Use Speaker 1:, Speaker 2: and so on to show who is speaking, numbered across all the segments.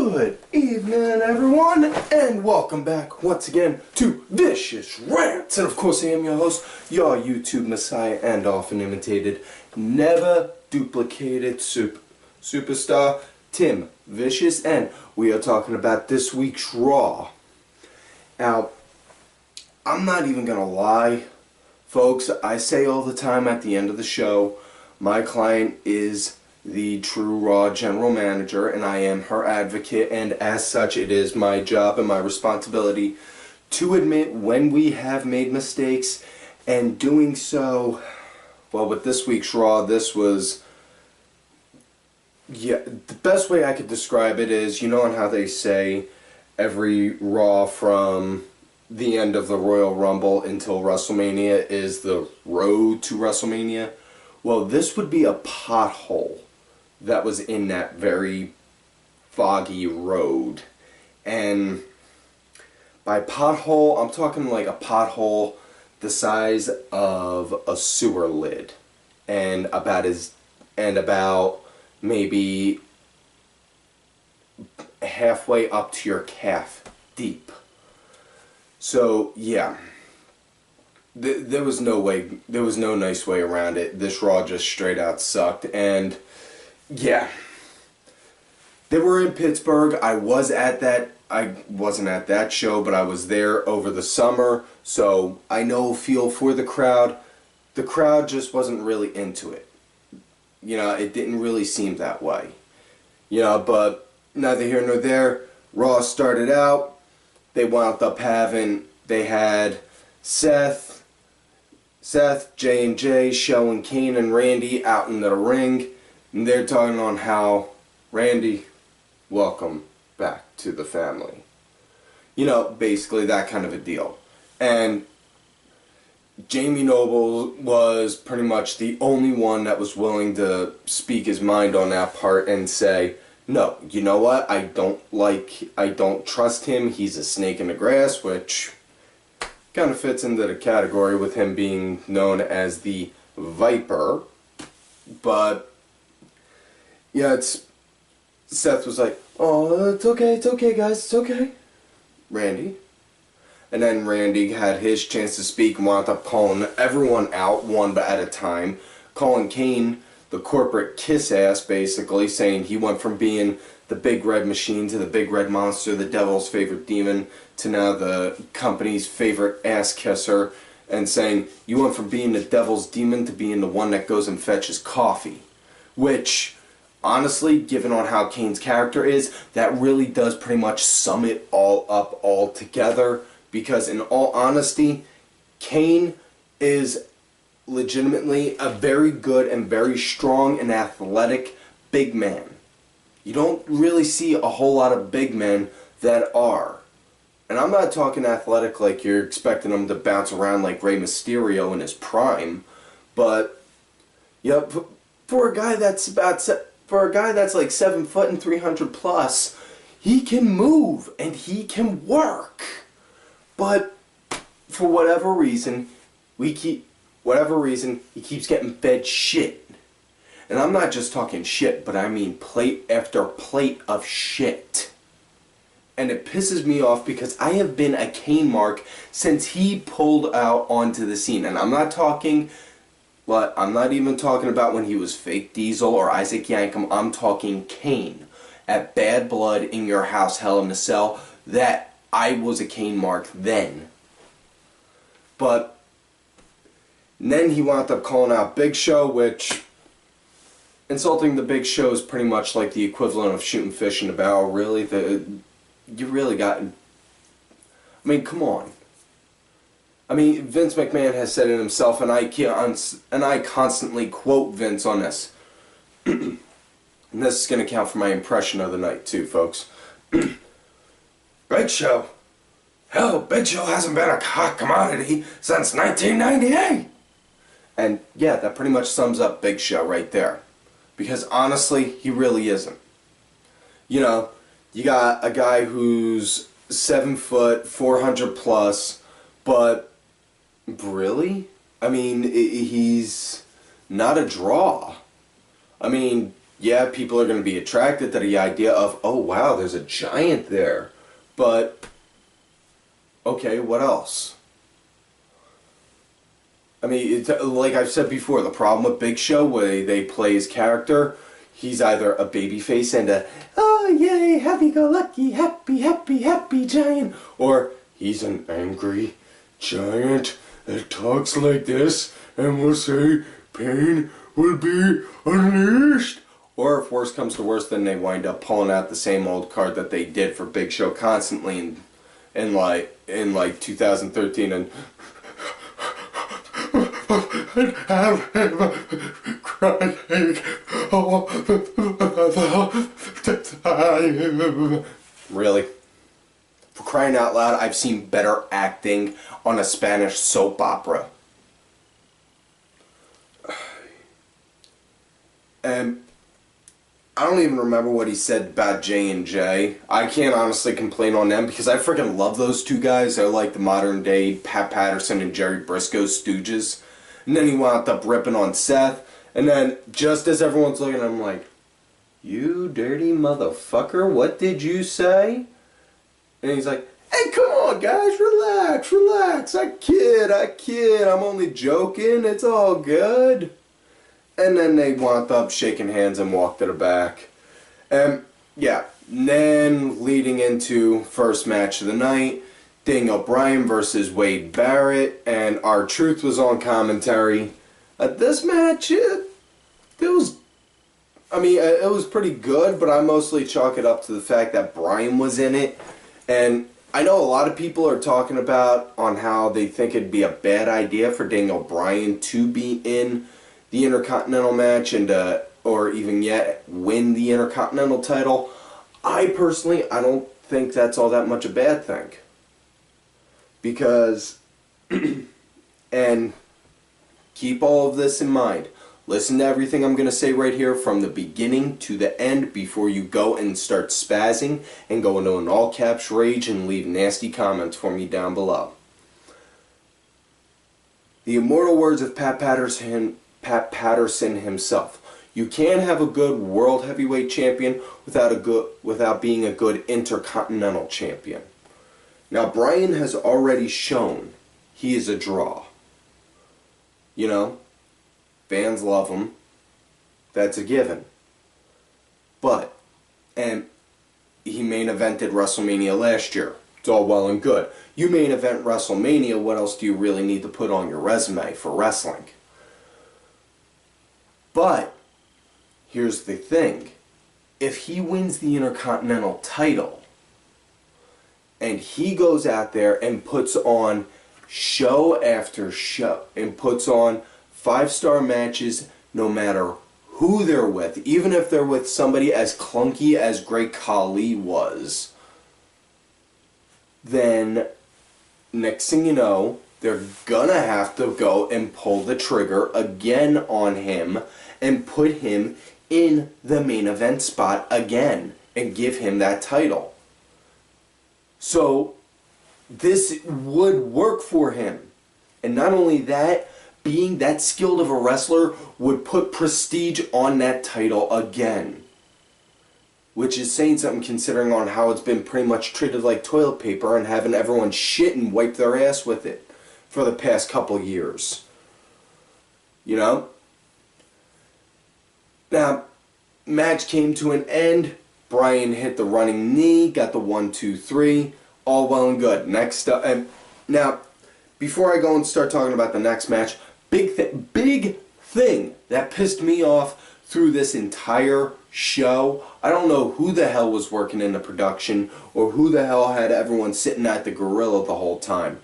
Speaker 1: Good evening, everyone, and welcome back once again to Vicious Rants. And of course, I am your host, your YouTube messiah, and often imitated, never duplicated superstar, Tim Vicious, and we are talking about this week's Raw. Now, I'm not even gonna lie, folks. I say all the time at the end of the show, my client is the true Raw general manager, and I am her advocate, and as such it is my job and my responsibility to admit when we have made mistakes, and doing so, well, with this week's Raw, this was, yeah, the best way I could describe it is, you know how they say every Raw from the end of the Royal Rumble until WrestleMania is the road to WrestleMania? Well, this would be a pothole that was in that very foggy road. And by pothole, I'm talking like a pothole the size of a sewer lid, and about maybe halfway up to your calf deep. So yeah, there was no nice way around it. This Raw just straight out sucked. And yeah, they were in Pittsburgh. I wasn't at that show, but I was there over the summer, so I feel for the crowd. The crowd just wasn't really into it. You know, it didn't really seem that way. You know, but neither here nor there. Raw started out. They had Seth, J&J, showing Kane and Randy out in the ring. And they're talking on how, Randy, welcome back to the family. You know, basically that kind of a deal. And Jamie Noble was pretty much the only one that was willing to speak his mind on that part and say, no, you know what, I don't trust him, he's a snake in the grass, which kind of fits into the category with him being known as the Viper. But yeah, Seth was like, oh, it's okay guys, it's okay, Randy. And then Randy had his chance to speak and wound up calling everyone out one at a time, calling Kane the corporate kiss ass, basically, saying he went from being the big red machine to the big red monster, the devil's favorite demon, to now the company's favorite ass kisser, and saying you went from being the devil's demon to being the one that goes and fetches coffee. Which, honestly, given on how Kane's character is, that really does pretty much sum it all up all together. Because in all honesty, Kane is legitimately a very good and very strong and athletic big man. You don't really see a whole lot of big men that are. And I'm not talking athletic like you're expecting him to bounce around like Rey Mysterio in his prime, but yeah, for a guy that's like 7 foot and 300 plus, he can move and he can work. But for whatever reason, he keeps getting fed shit. And I'm not just talking shit, but I mean plate after plate of shit. And it pisses me off because I have been a Kane mark since he pulled out onto the scene. And I'm not even talking about when he was fake Diesel or Isaac Yankem. I'm talking Kane at Bad Blood, In Your House, Hell in a Cell. That I was a Kane mark then. But then he wound up calling out Big Show, which insulting the Big Show is pretty much like the equivalent of shooting fish in a barrel. Really, you really got. I mean, come on. I mean, Vince McMahon has said it himself, and I constantly quote Vince on this. And this is going to count for my impression of the night too, folks. Big Show? Hell, Big Show hasn't been a hot commodity since 1998! And yeah, that pretty much sums up Big Show right there. Because honestly, he really isn't. You know, you got a guy who's 7 foot, 400 plus, but really? I mean, he's not a draw. I mean, yeah, people are going to be attracted to the idea of, oh wow, there's a giant there. But, okay, what else? I mean, like I've said before, the problem with Big Show, where they play his character, he's either a babyface and a, oh yay, happy-go-lucky, happy, happy, happy giant, or he's an angry giant that talks like this and will say, pain will be unleashed. Or if worse comes to worse, then they wind up pulling out the same old card that they did for Big Show constantly in like 2013 and have him crying all the time. Really? For crying out loud, I've seen better acting on a Spanish soap opera. And I don't even remember what he said about J&J. I can't honestly complain on them because I freaking love those two guys. They're like the modern day Pat Patterson and Jerry Briscoe stooges. And then he wound up ripping on Seth. And then just as everyone's looking at him like, you dirty motherfucker, what did you say? And he's like, hey, come on guys, relax, relax. I kid, I'm only joking, it's all good. And then they wound up shaking hands and walked to the back. And yeah, then leading into first match of the night, Daniel Bryan versus Wade Barrett, and R-Truth was on commentary. This match, it was pretty good, but I mostly chalk it up to the fact that Bryan was in it. And I know a lot of people are talking about on how they think it'd be a bad idea for Daniel Bryan to be in the Intercontinental match and or even yet win the Intercontinental title. I don't think that's all that much a bad thing. Because, and keep all of this in mind. Listen to everything I'm going to say right here from the beginning to the end before you go and start spazzing and go into an all caps rage and leave nasty comments for me down below. The immortal words of Pat Patterson himself. You can't have a good world heavyweight champion without being a good intercontinental champion. Now Bryan has already shown he is a draw. You know, fans love him. That's a given. But, and he main evented WrestleMania last year. It's all well and good. You main event WrestleMania, what else do you really need to put on your resume for wrestling? But, here's the thing. If he wins the Intercontinental title, and he goes out there and puts on show after show, and puts on 5-star matches no matter who they're with, even if they're with somebody as clunky as Great Khali was, then next thing you know, they're gonna have to go and pull the trigger again on him and put him in the main event spot again and give him that title. So this would work for him. And not only that, being that skilled of a wrestler would put prestige on that title again. Which is saying something considering on how it's been pretty much treated like toilet paper and having everyone shit and wipe their ass with it for the past couple years. You know? Now, match came to an end. Bryan hit the running knee, got the 1, 2, 3. All well and good. Next up, and now, before I go and start talking about the next match, big thing that pissed me off through this entire show. I don't know who the hell was working in the production or who the hell had everyone sitting at the Gorilla the whole time.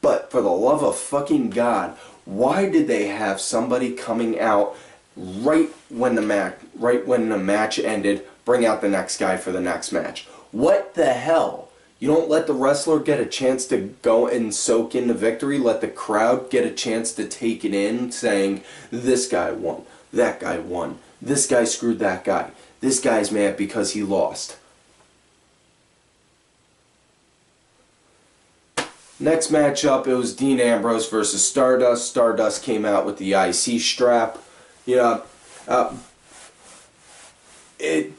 Speaker 1: But for the love of fucking God, why did they have somebody coming out right when the match ended, bring out the next guy for the next match? What the hell? You don't let the wrestler get a chance to go and soak in the victory, let the crowd get a chance to take it in, saying, this guy won, that guy won, this guy screwed that guy, this guy's mad because he lost. Next matchup, it was Dean Ambrose versus Stardust. Stardust came out with the IC strap. You know,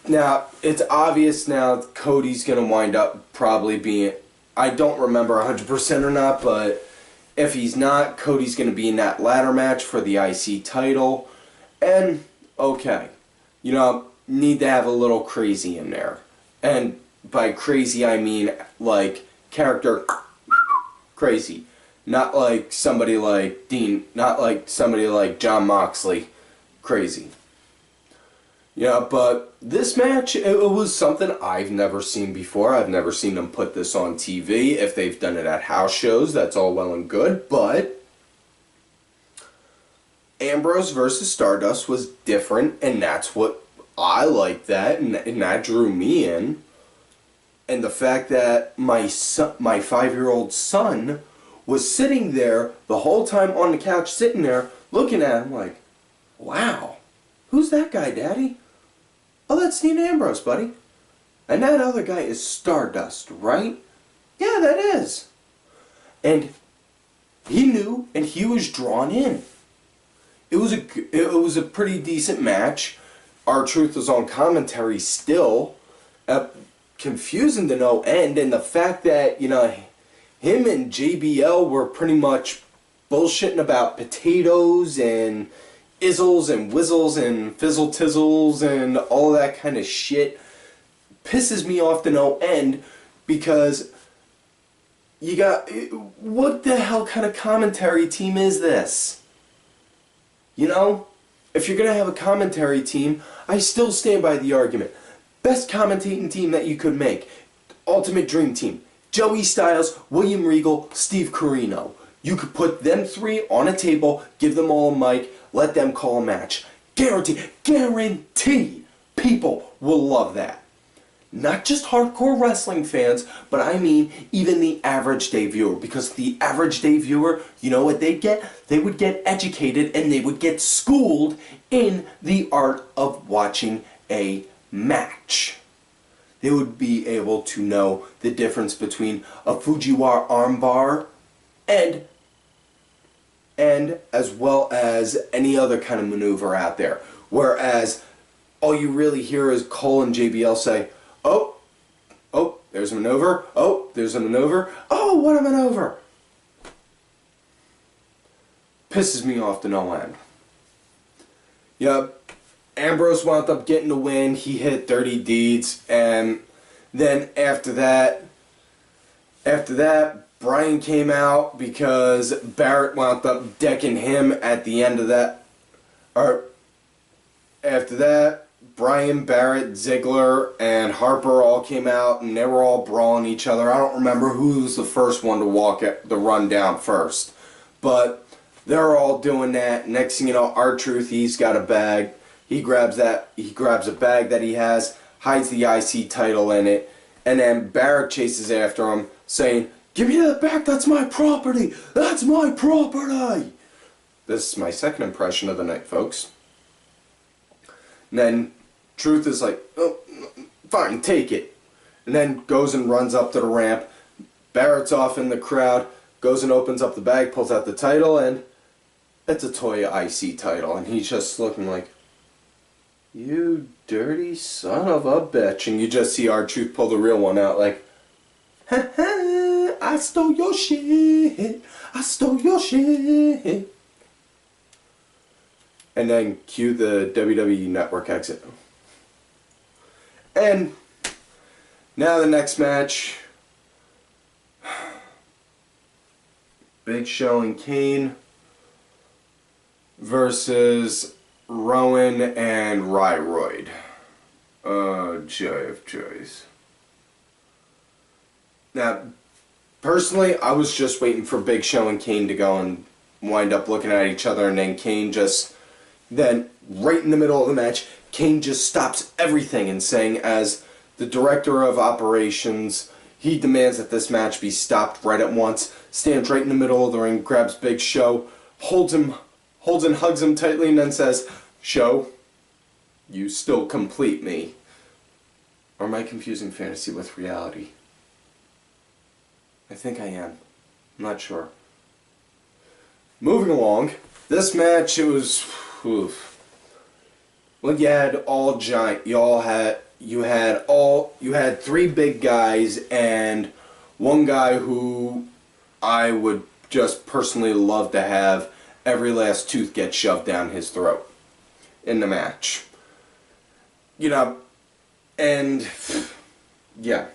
Speaker 1: Now, it's obvious now Cody's going to wind up probably being, I don't remember 100% or not, but if he's not, Cody's going to be in that ladder match for the IC title. And, okay, need to have a little crazy in there. And by crazy, I mean, like, character crazy. Not like somebody like Dean, not like somebody like Jon Moxley crazy. Yeah, but this match, it was something I've never seen before. I've never seen them put this on TV. If they've done it at house shows, that's all well and good, but Ambrose versus Stardust was different, and that's what I liked that, and that drew me in. And the fact that my 5-year-old son was sitting there the whole time on the couch, sitting there, looking at him like, wow, who's that guy, Daddy? Oh, that's Dean Ambrose, buddy. And that other guy is Stardust, right? Yeah, that is. And he knew, and he was drawn in. It was a pretty decent match. R-Truth was on commentary still. Confusing to no end, and the fact that, him and JBL were pretty much bullshitting about potatoes and izzles and whizzles and fizzle tizzles and all that kind of shit pisses me off to no end, because what the hell kind of commentary team is this? If you're going to have a commentary team, I still stand by the argument. Best commentating team that you could make. Ultimate Dream Team. Joey Styles, William Regal, Steve Corino. You could put them three on a table, give them all a mic, let them call a match. Guarantee people will love that. Not just hardcore wrestling fans, but I mean even the average day viewer. Because the average day viewer, you know what they'd get? They would get educated and they would get schooled in the art of watching a match. They would be able to know the difference between a Fujiwara armbar and as well as any other kind of maneuver out there. Whereas all you really hear is Cole and JBL say, oh, there's a maneuver, oh, there's a maneuver, oh, what a maneuver. Pisses me off to no end. Ambrose wound up getting the win. He hit Dirty Deeds, and then after that, Bryan came out because Barrett wound up decking him at the end of that. After that, Bryan, Barrett, Ziggler, and Harper all came out, and they were all brawling each other. I don't remember who was the first one to walk the run down first, but they're all doing that. Next thing you know, R-Truth, he's got a bag. He grabs a bag that he has, hides the IC title in it, and then Barrett chases after him, saying, "Give me that back, that's my property! That's my property!" This is my second impression of the night, folks. And then Truth is like, "Oh, fine, take it." And then goes and runs up to the ramp. Barrett's off in the crowd, goes and opens up the bag, pulls out the title, and it's a Toya IC title. And he's just looking like, "You dirty son of a bitch." And you just see R-Truth pull the real one out like, "Ha ha, I stole your shit. I stole your shit." And then cue the WWE Network exit. And now the next match. Big Show and Kane versus Rowan and Ryroyd. Oh, joy of joys. Now, personally, I was just waiting for Big Show and Kane to go and wind up looking at each other, and then Kane then right in the middle of the match, Kane just stops everything and saying, as the director of operations, he demands that this match be stopped right at once, stands right in the middle of the ring, grabs Big Show, holds and hugs him tightly, and then says, "Show, you still complete me." Or am I confusing fantasy with reality? I think I am. I'm not sure. Moving along, this match, it was Well, you had all giant. You had three big guys and one guy who I would just personally love to have every last tooth get shoved down his throat in the match. You know, and yeah.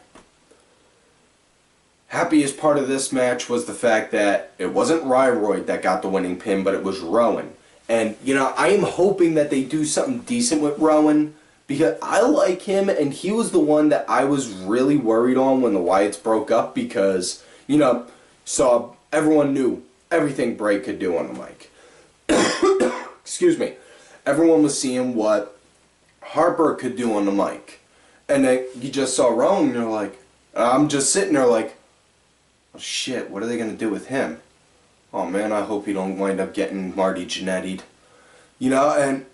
Speaker 1: Happiest part of this match was the fact that it wasn't Ryroyd that got the winning pin, but it was Rowan. And, you know, I am hoping that they do something decent with Rowan, because I like him, and he was the one that I was really worried on when the Wyatts broke up, because, you know, everyone knew everything Bray could do on the mic. Excuse me. Everyone was seeing what Harper could do on the mic. And then you just saw Rowan, and you're like, I'm just sitting there like, oh shit, what are they going to do with him? Oh man, I hope he don't wind up getting Marty Jannetty'd. You know, and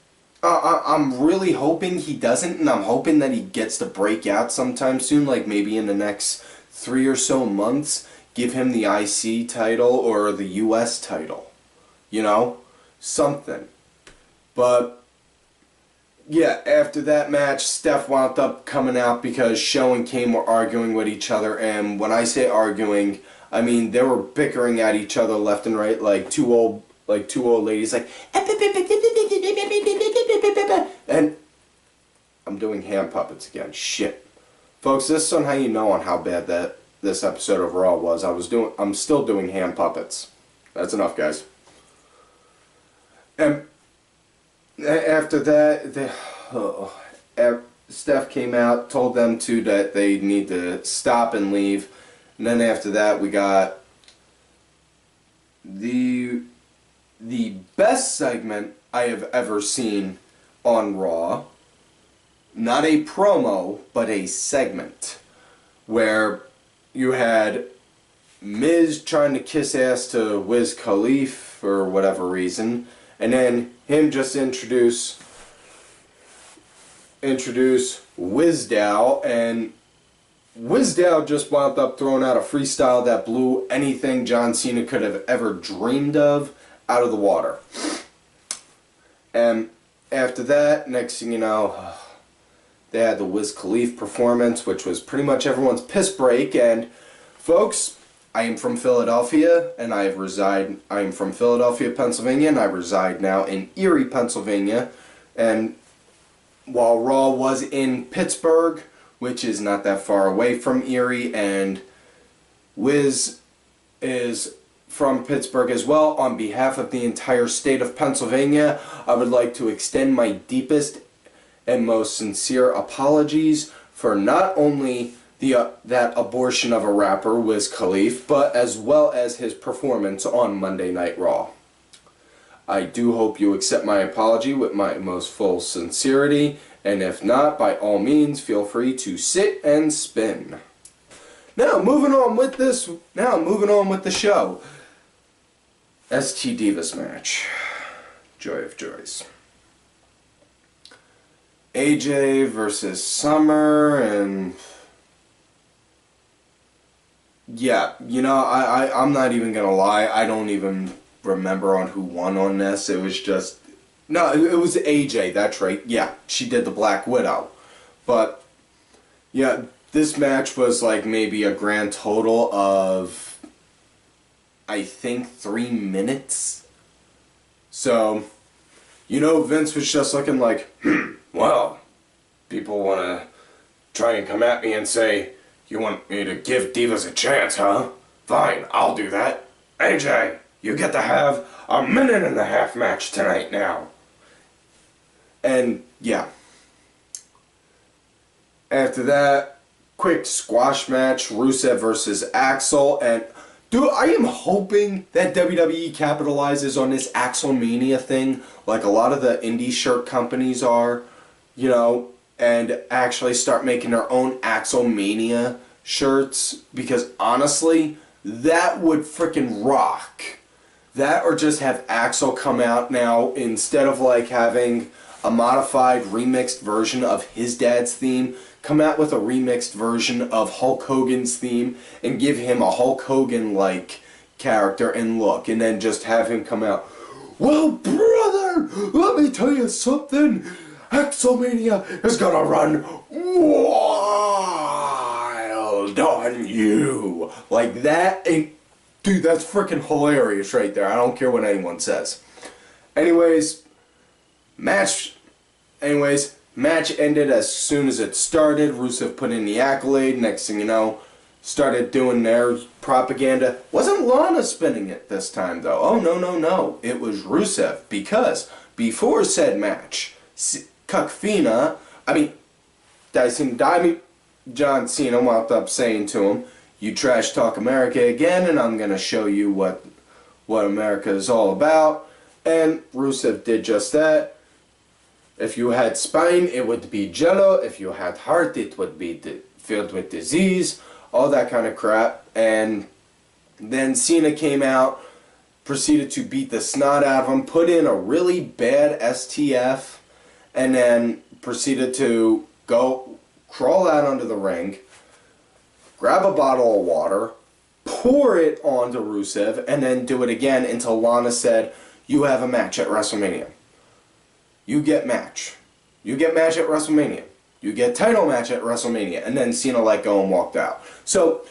Speaker 1: I'm really hoping he doesn't, and I'm hoping that he gets to break out sometime soon, like maybe in the next 3 or so months, give him the IC title or the US title. You know? Something. But yeah, after that match, Steph wound up coming out because Show and Kane were arguing with each other, and when I say arguing, I mean they were bickering at each other left and right like two old ladies, like, and I'm doing hand puppets again. Shit, folks, this is on how you know on how bad that this episode of Raw was. I'm still doing hand puppets. That's enough, guys. And after that, Steph came out, told them that they need to stop and leave. And then after that, we got the best segment I have ever seen on Raw. Not a promo, but a segment where you had Miz trying to kiss ass to Wiz Khalifa for whatever reason, and then him just introduce Wizdow, and Wizdow just wound up throwing out a freestyle that blew anything John Cena could have ever dreamed of out of the water. And after that, next thing you know, they had the Wiz Khalifa performance, which was pretty much everyone's piss break. And folks, I am from Philadelphia, and I am from Philadelphia, Pennsylvania, and I reside now in Erie, Pennsylvania. And while Raw was in Pittsburgh, which is not that far away from Erie, and Wiz is from Pittsburgh as well, on behalf of the entire state of Pennsylvania, I would like to extend my deepest and most sincere apologies for not only that abortion of a rapper, Wiz Khalifa, but as well as his performance on Monday Night Raw. I do hope you accept my apology with my most full sincerity, and if not, by all means, feel free to sit and spin. Now, moving on with the show. ST Divas match. Joy of Joys. AJ versus Summer, and yeah, you know, I'm not even gonna lie, I don't even remember on who won on this. It was just, no, it was AJ, that's right. Yeah, she did the Black Widow. But yeah, this match was like maybe a grand total of, I think, 3 minutes. So, you know, Vince was just looking like, well, people want to try and come at me and say, you want me to give Divas a chance, huh? Fine, I'll do that. AJ, you get to have a 1.5-minute match tonight now. And, yeah. After that, quick squash match, Rusev versus Axel, and dude, I am hoping that WWE capitalizes on this Axelmania thing, like a lot of the indie shirt companies are, you know, and actually start making their own Axelmania shirts, because honestly, that would frickin' rock. That, or just have Axel come out now, instead of like having a modified remixed version of his dad's theme, come out with a remixed version of Hulk Hogan's theme and give him a Hulk Hogan-like character and look, and then just have him come out, well, brother, let me tell you something. Hexomania is gonna run wild on you. Like that, and dude, that's freaking hilarious right there. I don't care what anyone says. Anyways, match ended as soon as it started. Rusev put in the accolade. Next thing you know, started doing their propaganda. Wasn't Lana spinning it this time, though. Oh, no. It was Rusev. Because before said match, John Cena wound up saying to him, "You trash talk America again, and I'm going to show you what America is all about." And Rusev did just that. If you had spine, it would be jello. If you had heart, it would be filled with disease. All that kind of crap. And then Cena came out, proceeded to beat the snot out of him, put in a really bad STF, and then proceeded to go crawl out onto the ring, grab a bottle of water, pour it onto Rusev, and then do it again until Lana said, "You have a match at WrestleMania. You get match. You get match at WrestleMania. You get title match at WrestleMania." And then Cena let go and walked out. So,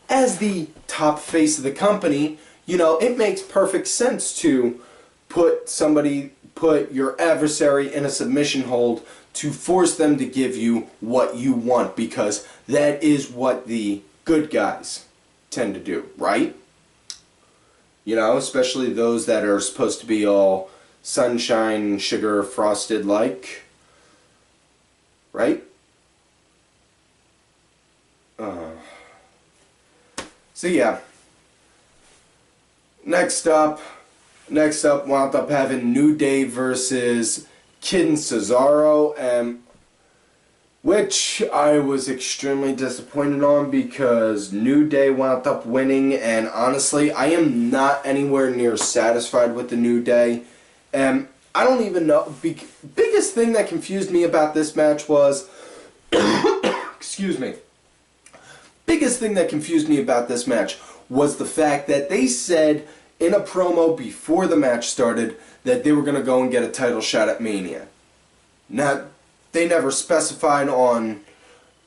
Speaker 1: as the top face of the company, you know, it makes perfect sense to put your adversary in a submission hold to force them to give you what you want, because that is what the good guys tend to do, right? You know, especially those that are supposed to be all sunshine, sugar frosted like, right? So yeah. Next up wound up having New Day versus Kid and Cesaro, which I was extremely disappointed on because New Day wound up winning, and honestly, I am not anywhere near satisfied with the New Day. I don't even know. Biggest thing that confused me about this match was, excuse me. Biggest thing that confused me about this match was the fact that they said in a promo before the match started that they were going to go and get a title shot at Mania. Now, they never specified on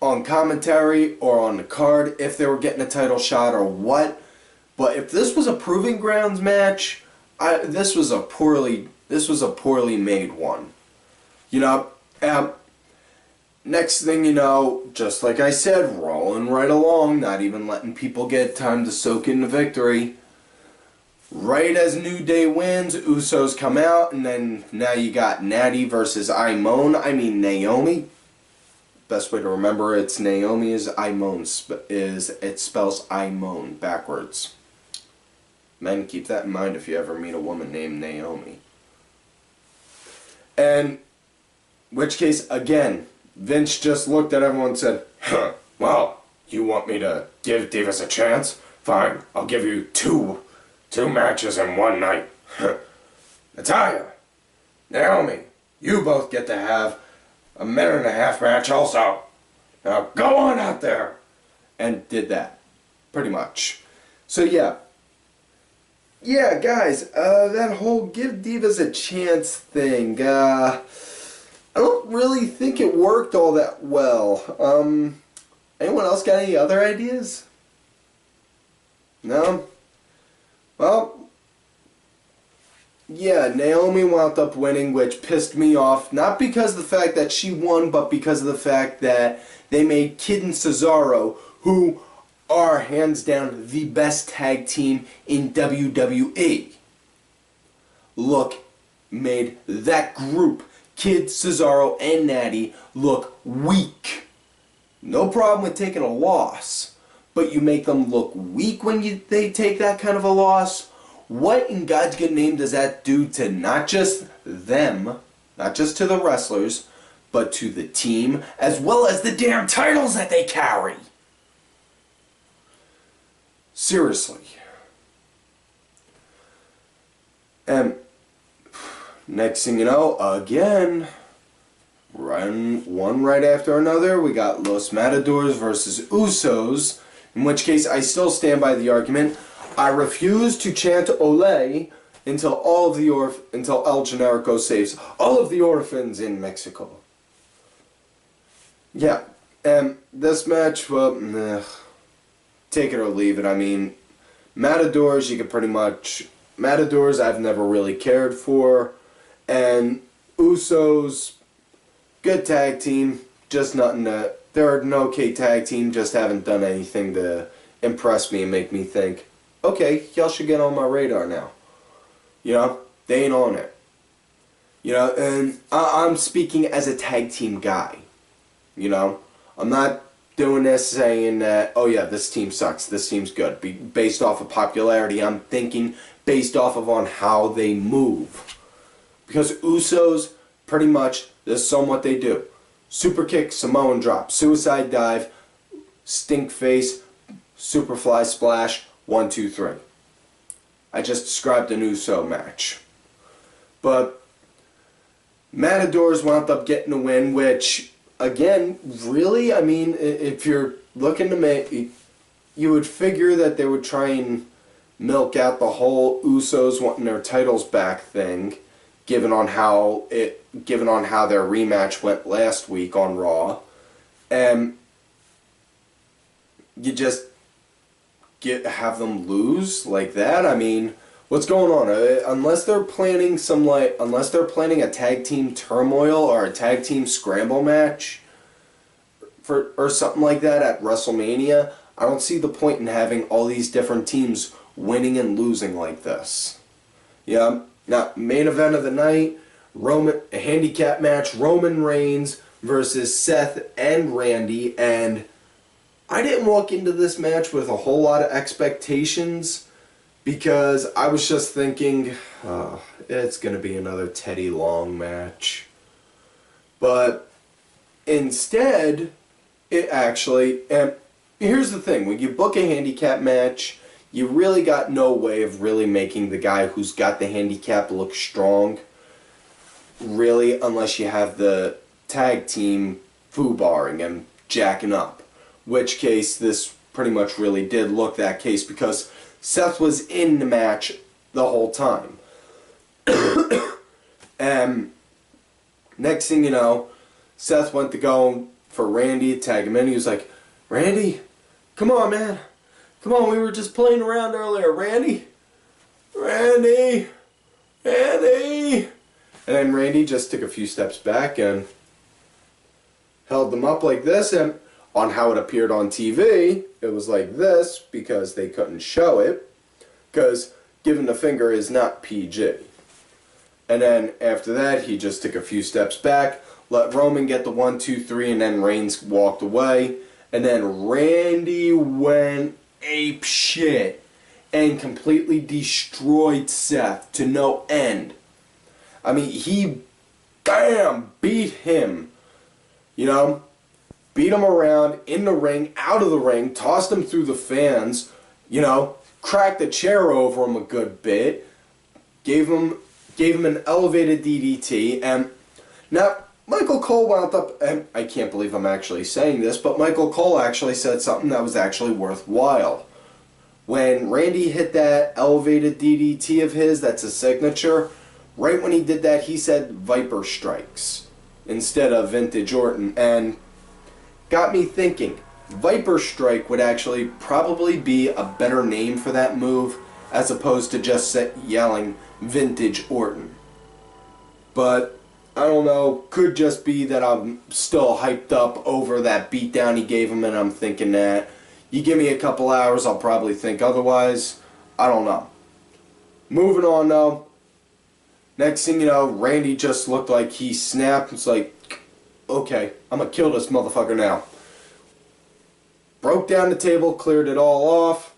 Speaker 1: commentary or on the card if they were getting a title shot or what. But if this was a Proving Grounds match, this was a poorly made one. You know, next thing you know, just like I said, rolling right along, not even letting people get time to soak in the victory. Right as New Day wins, Usos come out, and then now you got Naomi. Best way to remember it's Naomi is it spells Imone backwards. Men, keep that in mind if you ever meet a woman named Naomi. And, in which case, again, Vince just looked at everyone and said, "Well, you want me to give Divas a chance? Fine, I'll give you two matches in one night. Natalya, Naomi, you both get to have a 1.5-minute match also. Now go on out there." And did that, pretty much. So yeah, guys, that whole give Divas a chance thing, I don't really think it worked all that well. Anyone else got any other ideas? No? Well, yeah, Naomi wound up winning, which pissed me off. Not because of the fact that she won, but because of the fact that they made Kid and Cesaro, who are hands down the best tag team in WWE, made that group, Kid, Cesaro, and Natty, look weak. No problem with taking a loss, but you make them look weak when they take that kind of a loss. What in God's good name does that do to not just them, not just to the wrestlers, but to the team, as well as the damn titles that they carry? Seriously. And next thing you know, again, one right after another, we got Los Matadors versus Usos, in which case I still stand by the argument. I refuse to chant Ole until El Generico saves all of the orphans in Mexico. Yeah, and this match, well, take it or leave it. I mean, Matadors, you could pretty much... Matadors I've never really cared for, and Usos, good tag team, just nothing to... They're an okay tag team, just haven't done anything to impress me and make me think, okay, y'all should get on my radar now. You know, they ain't on it. You know, and I'm speaking as a tag team guy. You know, I'm not doing this saying that, oh yeah, this team sucks, this team's good. Based off of popularity, I'm thinking based off of on how they move. Because Usos, pretty much, this is somewhat they do. Super kick, Samoan drop, suicide dive, stink face, superfly splash, 1, 2, 3. I just described an Uso match. But Matadors wound up getting a win, which, again, really, I mean, if you're looking to make, you would figure that they would try and milk out the whole Usos wanting their titles back thing, given on how their rematch went last week on Raw, and you just have them lose like that. I mean, what's going on? Unless they're planning a tag team turmoil or a tag team scramble match or something like that at WrestleMania, I don't see the point in having all these different teams winning and losing like this. Yeah. Now, main event of the night, a handicap match, Roman Reigns versus Seth and Randy, and I didn't walk into this match with a whole lot of expectations because I was just thinking, it's going to be another Teddy Long match. But instead, it actually, and here's the thing, when you book a handicap match, you really got no way of really making the guy who's got the handicap look strong, really, unless you have the tag team foobarring and jacking up. Which case, this pretty much really did look that case because Seth was in the match the whole time. And next thing you know, Seth went to go for Randy to tag him in. He was like, Randy, come on, man. Come on, we were just playing around earlier. Randy? Randy? Randy? And then Randy just took a few steps back and held them up like this. And on how it appeared on TV, it was like this because they couldn't show it. Because giving the finger is not PG. And then after that, he just took a few steps back, let Roman get the 1, 2, 3, and then Reigns walked away. And then Randy went ape shit and completely destroyed Seth to no end. I mean, he, bam, beat him. You know? Beat him around, in the ring, out of the ring, tossed him through the fans, you know, cracked the chair over him a good bit, gave him an elevated DDT, and now Michael Cole wound up, and I can't believe I'm actually saying this, but Michael Cole actually said something that was actually worthwhile. When Randy hit that elevated DDT of his, that's a signature, right when he did that, he said Viper Strikes instead of Vintage Orton, and got me thinking, Viper Strike would actually probably be a better name for that move as opposed to just yelling Vintage Orton. But I don't know, could just be that I'm still hyped up over that beatdown he gave him, and I'm thinking that you give me a couple hours, I'll probably think otherwise. I don't know. Moving on though. Next thing you know, Randy just looked like he snapped. It's like, okay, I'm gonna kill this motherfucker now. Broke down the table, cleared it all off.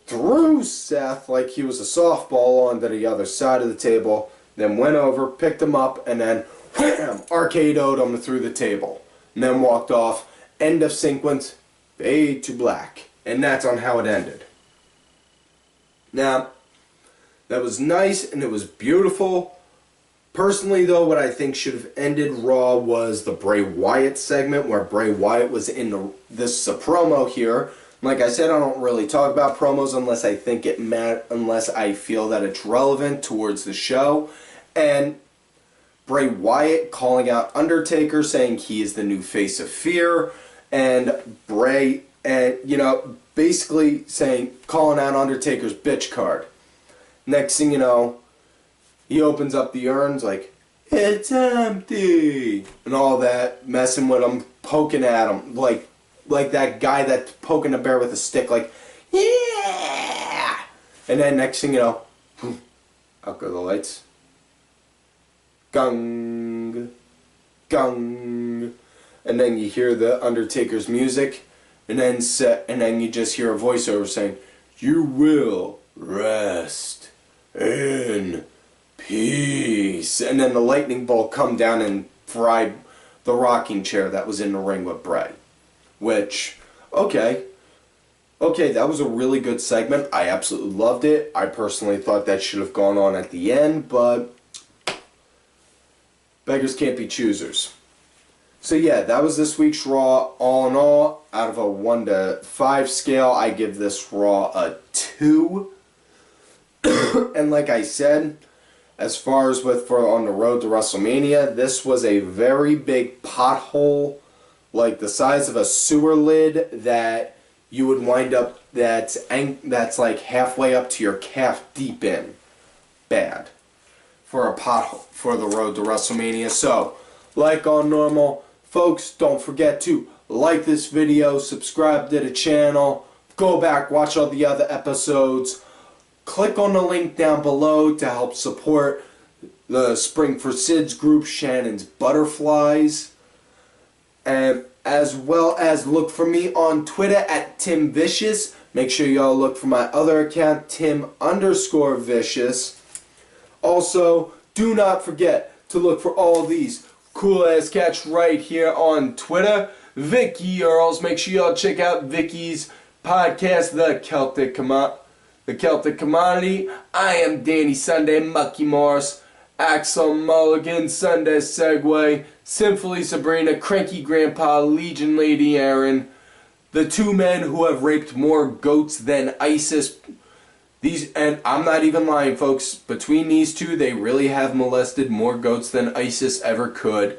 Speaker 1: Threw Seth like he was a softball onto the other side of the table. Then went over, picked him up, and then wham! RKO'd him through the table. And then walked off. End of sequence. Fade to black. And that's on how it ended. Now, that was nice and it was beautiful. Personally, though, what I think should have ended Raw was the Bray Wyatt segment, where Bray Wyatt was in this promo here. Like I said, I don't really talk about promos unless I think unless I feel that it's relevant towards the show. And Bray Wyatt calling out Undertaker, saying he is the new face of fear, and Bray, and basically calling out Undertaker's bitch card. Next thing you know, he opens up the urns like, it's empty, and all that, messing with him, poking at him, like that guy that's poking a bear with a stick, like, yeah! And then next thing you know, out go the lights. Gung, gung, and then you hear the Undertaker's music, and then you just hear a voiceover saying, "You will rest in peace." And then the lightning bolt come down and fried the rocking chair that was in the ring with Bray. Which, okay, that was a really good segment. I absolutely loved it. I personally thought that should have gone on at the end, but beggars can't be choosers. So yeah, that was this week's Raw. All in all, out of a 1 to 5 scale, I give this Raw a 2. And like I said, as far as for on the road to WrestleMania, this was a very big pothole, like the size of a sewer lid that you would wind up, that's like halfway up to your calf deep in. Bad. For a pothole for the road to WrestleMania. So, like on normal, folks, don't forget to like this video, subscribe to the channel, go back, watch all the other episodes, click on the link down below to help support the Spring for Sid's group, Shannon's Butterflies, and as well as look for me on Twitter at Tim Vicious. Make sure y'all look for my other account, Tim_Vicious. Also, do not forget to look for all these cool-ass cats right here on Twitter. Vicky Earls. Make sure y'all check out Vicky's podcast, The Celtic Commodity. I am Danny Sunday, Mucky Morris, Axel Mulligan, Sunday Segway, Sinfully Sabrina, Cranky Grandpa, Legion Lady Aaron, the two men who have raped more goats than ISIS. And I'm not even lying, folks. Between these two, they really have molested more goats than ISIS ever could.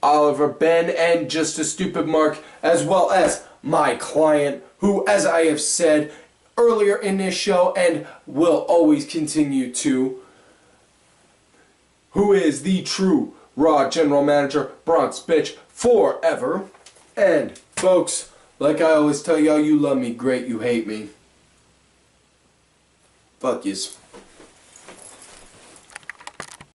Speaker 1: Oliver Ben and Just a Stupid Mark, as well as my client, who, as I have said earlier in this show and will always continue to, who is the true Raw General Manager, Bronx Bitch, forever. And, folks, like I always tell y'all, you love me, great, you hate me. Fuck yous.